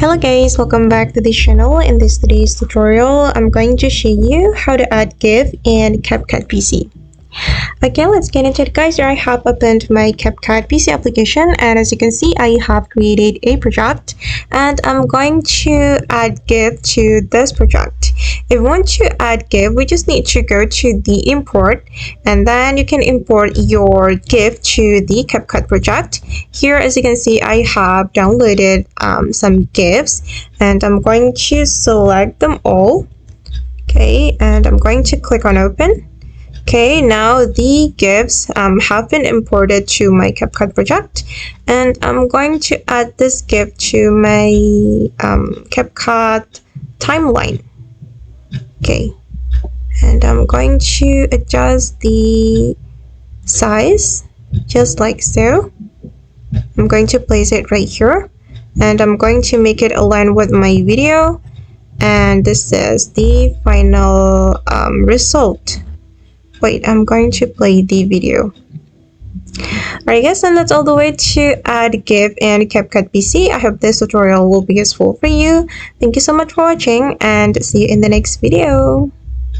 Hello guys, welcome back to this channel. In today's tutorial, I'm going to show you how to add GIF in Capcut PC. Okay, let's get into it guys. Here I have opened my Capcut PC application, and as you can see, I have created a project and I'm going to add GIF to this project. If you want to add GIF, we just need to go to the import and then you can import your GIF to the Capcut project. Here, as you can see, I have downloaded some GIFs and I'm going to select them all. Okay, and I'm going to click on open. Okay, now the GIFs have been imported to my Capcut project, and I'm going to add this GIF to my Capcut timeline. Okay, and I'm going to adjust the size just like so. I'm going to place it right here, and I'm going to make it align with my video, and this is the final result. Wait, I'm going to play the video. Alright guys, and that's all the way to add GIF in Capcut PC. I hope this tutorial will be useful for you. Thank you so much for watching and see you in the next video.